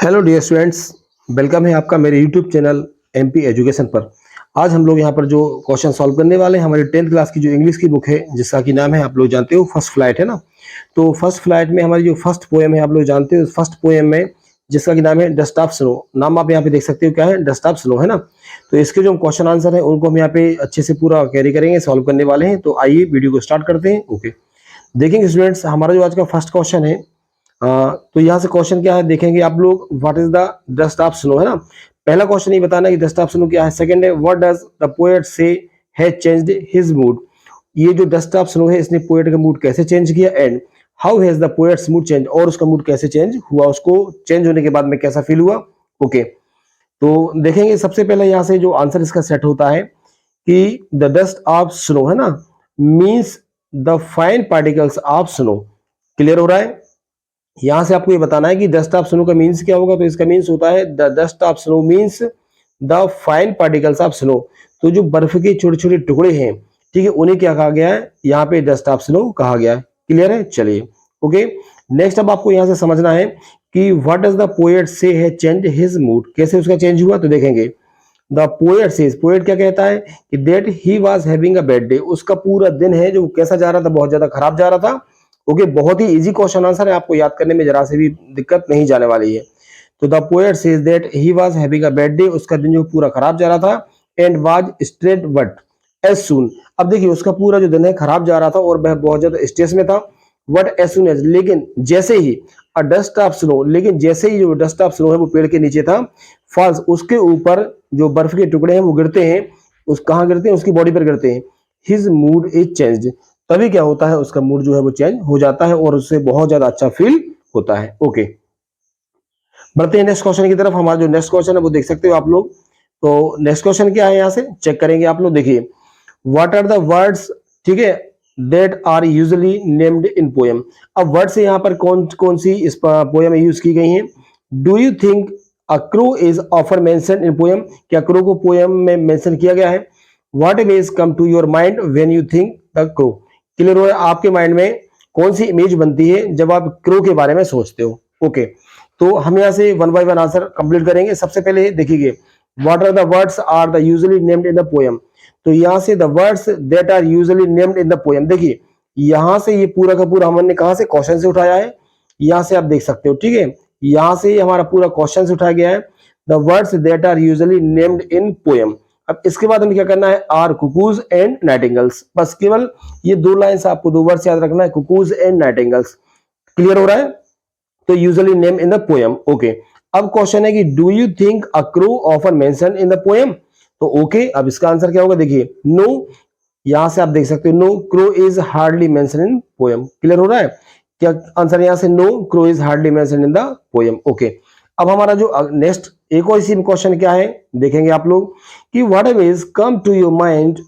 Hello dear students, welcome है आपका मेरे यूट्यूब चैनल एमपी एजुकेशन पर। आज हम लोग यहाँ पर जो क्वेश्चन सॉल्व करने वाले हैं, हमारी 10th क्लास की जो इंग्लिश की बुक है जिसका कि नाम है, आप लोग जानते हो, फर्स्ट फ्लाइट है ना। तो फर्स्ट फ्लाइट में हमारी जो फर्स्ट पोएम है, आप लोग जानते हो, फर्स्ट पोएम में जिसका कि नाम है डस्ट ऑफ स्नो। नाम आप यहाँ पे देख सकते हो, क्या है, डस्ट ऑफ स्नो है ना। तो इसके जो क्वेश्चन आंसर है उनको हम यहाँ पे अच्छे से पूरा कैरी करेंगे, सॉल्व करने वाले हैं। तो आइए वीडियो को स्टार्ट करते हैं। ओके, देखेंगे स्टूडेंट्स, हमारा जो आज का फर्स्ट क्वेश्चन है, तो यहाँ से क्वेश्चन क्या है देखेंगे आप लोग। What is the dust of snow, है ना। पहला क्वेश्चन ये बताना कि डस्ट ऑफ स्नो क्या है। सेकंड है, व्हाट डज द पोएट से हैज चेंज्ड हिज मूड। ये जो डस्ट ऑफ स्नो है, इसने पोएट का मूड कैसे चेंज किया। And how has the poets mood change, और उसका मूड कैसे चेंज हुआ, उसको चेंज होने के बाद में कैसा फील हुआ। ओके, तो देखेंगे सबसे पहले यहाँ से जो आंसर इसका सेट होता है कि द डस्ट ऑफ स्नो, है ना, means the fine particles of snow. Clear हो रहा है। यहां से आपको ये बताना है कि डस्ट ऑफ स्नो का मीन्स क्या होगा। तो इसका मीन्स होता है the dust of snow means the fine particles of snow. तो जो बर्फ के छोटे छोटे टुकड़े हैं, ठीक है, उन्हें क्या कहा गया है, यहाँ पे डस्ट ऑफ स्नो कहा गया है। क्लियर है, चलिए। ओके, नेक्स्ट अब आपको यहाँ से समझना है कि व्हाट डज द पोएट से हैज चेंज्ड हिज मूड, कैसे उसका चेंज हुआ। तो देखेंगे, द पोएट सेज, पोएट क्या कहता है कि that he was having a bad day, उसका पूरा दिन है जो कैसा जा रहा था, बहुत ज्यादा खराब जा रहा था। ओके, बहुत ही इजी क्वेश्चन आंसर है, आपको याद करने में जरा से भी दिक्कत नहीं जाने वाली है। तो the poet says that he was having a bad day, उसका दिन जो पूरा खराब जा रहा था। And was straight but as soon, अब देखिए उसका पूरा जो दिन है खराब जा रहा था और वह बहुत ज्यादा स्ट्रेस में था। बट एज सून एज, लेकिन जैसे ही, अ डस्ट ऑफ स्नो, लेकिन जैसे ही जो डस्ट ऑफ स्नो है वो पेड़ के नीचे था, फॉल्स, उसके ऊपर जो बर्फ के टुकड़े हैं वो गिरते हैं, उस कहाँ गिरते हैं, उसकी बॉडी पर गिरते हैं। हिज मूड इज चेंज्ड, तभी क्या होता है, उसका मूड जो है वो चेंज हो जाता है और उससे बहुत ज्यादा अच्छा फील होता है। ओके, बढ़ते हैं नेक्स्ट क्वेश्चन की तरफ। हमारा जो नेक्स्ट क्वेश्चन है वो देख सकते हो आप लोग। तो नेक्स्ट क्वेश्चन क्या है, यहाँ से चेक करेंगे आप लोग। देखिए, व्हाट आर द वर्ड्स, ठीक है, that are usually named in poem. अब वर्ड से यहाँ पर कौन कौन सी इस पोएम में यूज की गई हैं। Do you think a crow is offer mention in poem, क्या क्रो को पोएम में मेंशन किया गया है। What image come to your mind when you think the crow. Clear हो, आपके माइंड में कौन सी इमेज बनती है जब आप क्रो के बारे में सोचते हो। ओके, तो हम यहाँ से one by one answer complete करेंगे। सबसे पहले देखिए, what are the words are the usually named in the poem. तो यहाँ से the words that are usually named in the poem, देखिए यहाँ से ये पूरा का पूरा हमने कहा से क्वेश्चन से उठाया है, यहाँ से आप देख सकते हो, ठीक है, यहाँ से हमारा पूरा क्वेश्चन से उठाया गया है। The words that are usually named in poem. अब इसके बाद हमें क्या करना है, आर कुकूज एंड नाइटिंगल्स, बस केवल ये दो लाइंस आपको दो वर्ड्स याद रखना है, कुकूज एंड नाइटिंगल्स। क्लियर हो रहा है। तो usually name in the poem. Okay, अब क्वेश्चन है कि do you think a crow often mention in the poem. तो ओके, अब इसका आंसर क्या होगा, देखिए नो, यहां से आप देख सकते हो, no crow is hardly mention in poem. Clear हो रहा है, क्या आंसर यहां से, no crow is hardly mention in the poem. Okay, अब हमारा जो नेक्स्ट एक और इसी क्वेश्चन क्या है देखेंगे आप लोग कि what image come to your mind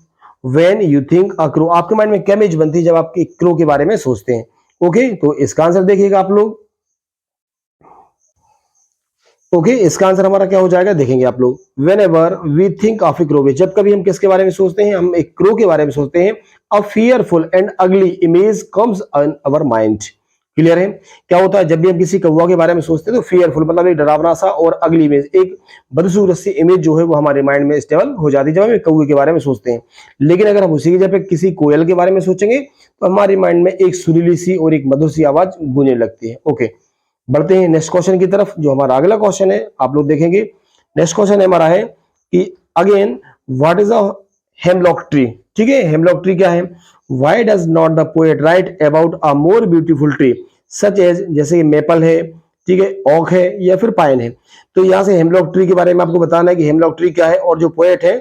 when you think a crow, आपके माइंड में क्या इमेज बनती है जब आप क्रो के बारे में सोचते हैं। ओके, तो इसका आंसर देखिएगा आप लोग। ओके, इसका आंसर हमारा क्या हो जाएगा देखेंगे आप लोग। Whenever we think of a crow, जब कभी हम किसके बारे में सोचते हैं, हम एक क्रो के बारे में सोचते हैं, अ फियरफुल एंड अगली image comes in our mind. Clear है, क्या होता है जब भी हम किसी कौवा के बारे में सोचते हैं तो फियरफुल मतलब एक डरावना सा, और अगली इमेज एक बदसूरत सी इमेज जो है वो हमारे माइंड में स्टेबल हो जाती है जब हम कौवे के बारे में सोचते हैं। लेकिन अगर हम उसी की जगह किसी कोयल के बारे में सोचेंगे तो हमारे माइंड में एक सुरीली सी और एक मधुर सी आवाज गूंजने लगती है। ओके, बढ़ते हैं नेक्स्ट क्वेश्चन की तरफ। जो हमारा अगला क्वेश्चन है आप लोग देखेंगे। नेक्स्ट क्वेश्चन हमारा है कि again what is a hemlock tree. ठीक है, हेमलॉक ट्री क्या है। Why does not the poet write about a more beautiful tree such as, जैसे मेपल है, ठीक है, ओक है या फिर पाइन है। तो यहाँ से हेमलॉक ट्री के बारे में आपको बताना है कि हेमलॉक ट्री क्या है, और जो पोएट है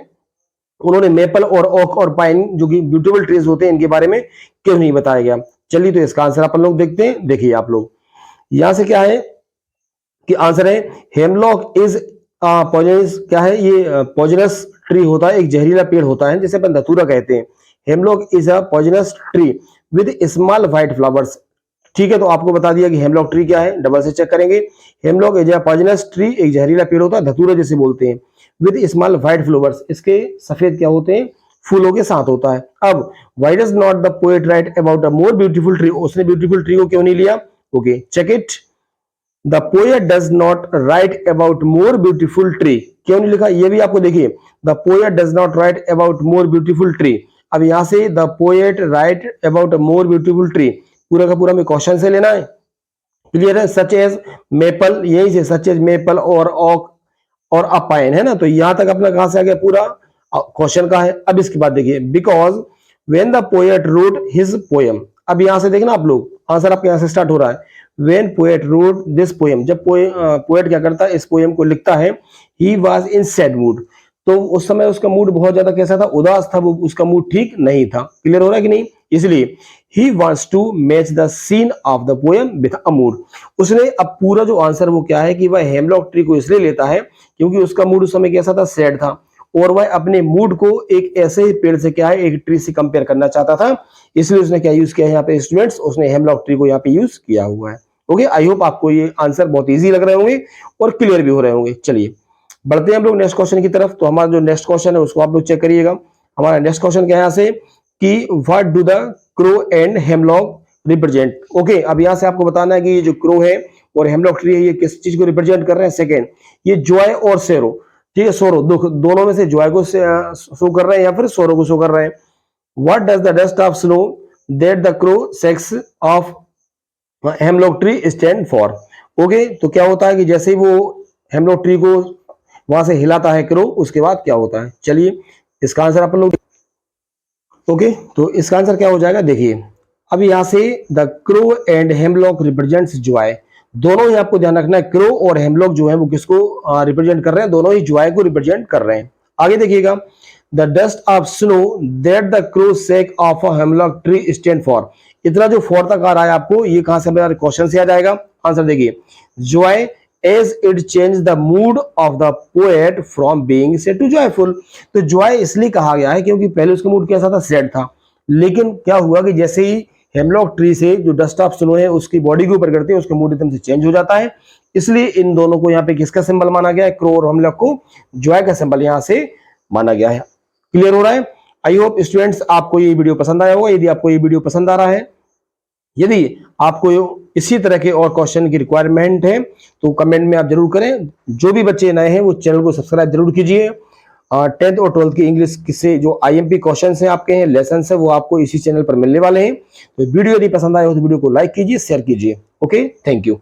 उन्होंने मेपल और ओक और पाइन जो कि ब्यूटीफुल ट्रीज होते हैं इनके बारे में क्यों नहीं बताया गया। चलिए, तो इसका आंसर अपन लोग देखते हैं। देखिए आप लोग, यहां से क्या है कि आंसर है हेमलॉक इज पॉइजनस, क्या है ये, पॉइजनस ट्री होता है, एक जहरीला पेड़ होता है जिसे अपन धतूरा कहते हैं। Hemlock is a poisonous tree with small white flowers. ठीक है, तो आपको बता दिया कि हेमलॉक ट्री क्या है, डबल से चेक करेंगे। Hemlock is a poisonous tree, एक जहरीला पेड़ होता है, धतूरा जिसे बोलते हैं, विद स्मॉल व्हाइट फ्लावर्स, इसके सफेद क्या होते हैं, फूलों के साथ होता है। अब why does not the poet write about a more beautiful tree, उसने ब्यूटीफुल ट्री को क्यों नहीं लिया। Okay, check it. The poet does not write about more beautiful tree, क्यों नहीं लिखा ये भी आपको देखिए, the poet does not write about more beautiful tree. अब यहां से the poet write about more beautiful tree पूरा का पूरा में क्वेश्चन से लेना है, क्लियर है। सच एज मेपल, यही से सच एज मेपल और ऑक और अ पाइन है ना, तो यहां तक अपना कहां से आ गया, पूरा क्वेश्चन का है। अब इसके बाद देखिए, because when the poet road his poem, अब यहां से देखना आप लोग, आंसर आपके यहां से स्टार्ट हो रहा है। When poet wrote this poem, जब पोएट क्या करता है, इस पोएम को लिखता है, he was in sad mood, तो उस समय उसका मूड बहुत ज्यादा कैसा था, उदास था, वो उसका मूड ठीक नहीं था। क्लियर हो रहा है कि नहीं, इसलिए he wants to match the scene of the poem with a mood. उसने अब पूरा जो आंसर वो क्या है कि वह हेमलॉक ट्री को इसलिए लेता है क्योंकि उसका मूड उस समय कैसा था, सैड था, और वह अपने मूड को एक ऐसे ही पेड़ से क्या है, एक ट्री से कंपेयर करना चाहता था, इसलिए उसने क्या यूज किया है यहाँ पे स्टूडेंट्स, उसने हेमलॉक ट्री को यहाँ पे यूज किया हुआ है। ओके, आई होप आपको ये आंसर बहुत इजी लग रहे होंगे और क्लियर भी हो रहे होंगे। चलिए बढ़ते हैं हम लोग नेक्स्ट क्वेश्चन की तरफ। तो हमारा जो नेक्स्ट क्वेश्चन है उसको आप लोग चेक करिएगा। हमारा नेक्स्ट क्वेश्चन क्या है यहाँ से कि what do the crow and hemlock represent. Okay, अब यहाँ से आपको बताना है कि ये जो क्रो है और हेमलॉक ट्री है ये किस चीज को रिप्रेजेंट कर रहे हैं। सेकेंड, ये जॉय और सैरो, ठीक है, सोरो दुख, दोनों में से जॉय को शो कर रहे हैं या फिर सोरो को शो कर रहे हैं। What does the dust of snow that the crow sex of hemlock tree stand for. Okay, तो क्या होता है कि जैसे ही वो हेमलॉक ट्री को वहां से हिलाता है क्रो, उसके बाद क्या होता है, चलिए इसका आंसर आप लोग। ओके, तो इसका आंसर क्या हो जाएगा, देखिए अब यहां से the crow and hemlock represents Joy, दोनों ही आपको ध्यान रखना है, क्रो और हेमलॉक जो है वो किसको रिप्रेजेंट कर रहे हैं, दोनों ही जॉय को रिप्रेजेंट कर रहे हैं। आगे देखिएगा, the dust of snow that the crow sake of a hemlock tree stand for, इतना जो फॉर तक आ रहा है आपको, ये कहां से हमारे क्वेश्चन से आ जाएगा। आंसर देखिए, Joy as it changed the mood of the poet from being sad to joyful। तो जॉय इसलिए कहा गया है क्योंकि पहले उसका मूड कैसा था, सैड था, लेकिन क्या हुआ कि जैसे ही हेमलॉक ट्री से जो डस्ट ऑफ स्नो है उसकी बॉडी के ऊपर गिरते हैं, उसका मूड एकदम से चेंज हो जाता है, इसलिए इन दोनों को यहाँ पे किसका सिंबल माना गया है, क्रो और हेमलॉक को जॉय का सिंबल यहाँ से माना गया है। क्लियर हो रहा है। आई होप स्टूडेंट्स आपको ये वीडियो पसंद आया होगा। यदि आपको ये वीडियो पसंद आ रहा है, यदि आपको इसी तरह के और क्वेश्चन की रिक्वायरमेंट है तो कमेंट में आप जरूर करें। जो भी बच्चे नए हैं वो चैनल को सब्सक्राइब जरूर कीजिए। 10th और 12th की इंग्लिश से जो IMP क्वेश्चन हैं आपके हैं, लेसन है, वो आपको इसी चैनल पर मिलने वाले हैं। तो वीडियो यदि पसंद आए हो तो वीडियो को लाइक कीजिए, शेयर कीजिए। Okay, thank you.